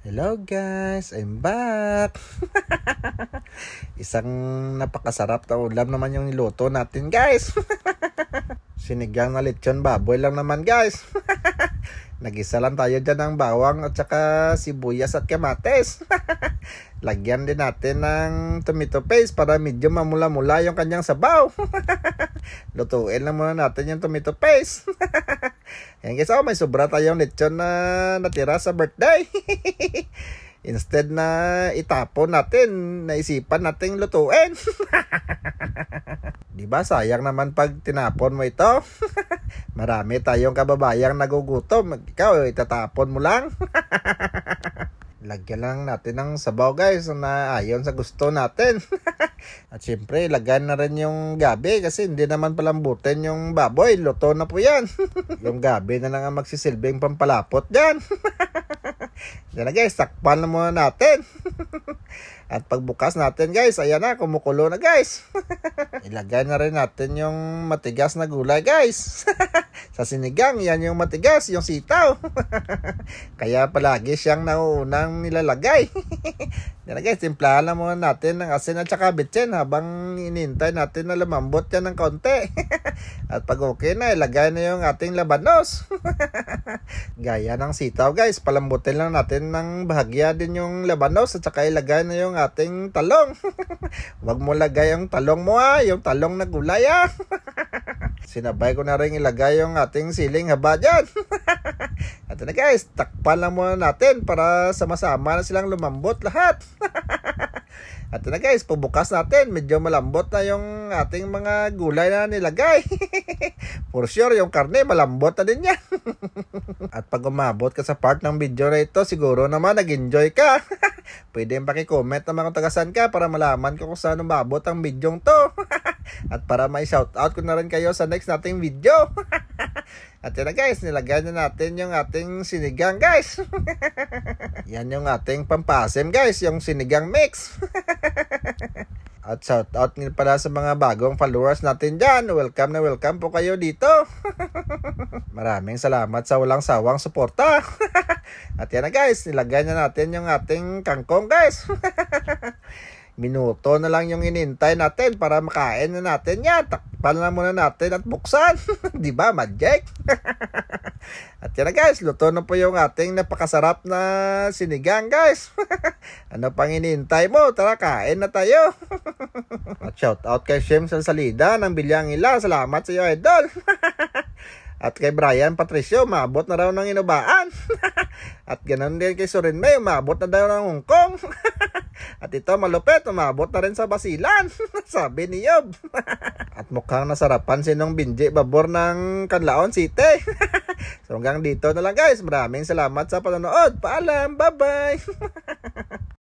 Hello guys, I'm back. Isang napakasarap na ulam naman yung niluto natin guys. Sinigang na lechon baboy lang naman guys. Nagisa lang tayo dyan ng bawang at saka sibuyas at kamates. Lagyan din natin ng tomato paste para medyo mamula-mula yung kanyang sabaw. Lutuin lang muna natin yung tomato paste. Yan guys, may sobra tayong lechon na natira sa birthday. Instead na itapon natin, naisipan nating lutuin. Diba sayang naman pag tinapon mo ito? Marami tayong kababayang nagugutom. Ikaw, itatapon mo lang. Lagyan lang natin ng sabaw guys na ayon sa gusto natin. At syempre, lagyan na rin yung gabi kasi hindi naman palambutin yung baboy. Luto na po yan. Yung gabi na lang ang magsisilbing pampalapot dyan. Yan na guys, takpan na muna natin. At pagbukas natin guys, ayan na, kumukulo na guys. Ilagay na rin natin yung matigas na gulay guys. Sa sinigang, yan yung matigas, yung sitaw. Kaya palagi siyang nauunang nilalagay. Yan na guys, timplahan na muna natin ng asin at saka bitsin habang inintay natin na lumambot yan ng konti. At pag okay na, ilagay na yung ating labanos. Gaya ng sitaw guys, palambutin lang natin ng bahagya din yung labanos at saka ilagay na yung ating talong. Huwag mo lagay yung talong mo yung talong na gulay Sinabay ko na rin ilagay yung ating siling haba dyan. At na guys, takpan lang muna natin para sama-sama na silang lumambot lahat. At na guys, pabukas natin, medyo malambot na yung ating mga gulay na nilagay. For sure, yung karne malambot na din yan. At pag umabot ka sa part ng video na ito, siguro naman nag-enjoy ka. Pwede paki-comment naman kung tagasan ka para malaman ko kung saan umabot ang video to. At para may shoutout ko na rin kayo sa next nating video. At yan na guys, nilagay na natin yung ating sinigang guys. Yan yung ating pampasim guys, yung sinigang mix. At shoutout nila pala sa mga bagong followers natin dyan. Welcome na welcome po kayo dito. Maraming salamat sa walang sawang suporta. At yan na guys, nilagay na natin yung ating kangkong guys. Minuto na lang yung inintay natin para makain na natin yan. Takpan na muna natin at buksan. Diba, magic? At yan na guys, luto na po yung ating napakasarap na sinigang guys. Ano pang inintay mo? Tara, kain na tayo. At shout out kay Shem Salsalida ng Bilyang Ila. Salamat sa iyo, idol. At kay Brian Patricio, maabot na raw ng inubaan. At ganoon din kay Sorin May, maabot na daw ng Hong Kong. At ito malupit, umabot na rin sa Basilan. Sabi ni Yob. At mukhang nasarapan sinong Binji Babor ng Canlaon City. So hanggang dito na lang guys. Maraming salamat sa panonood. Paalam, bye bye.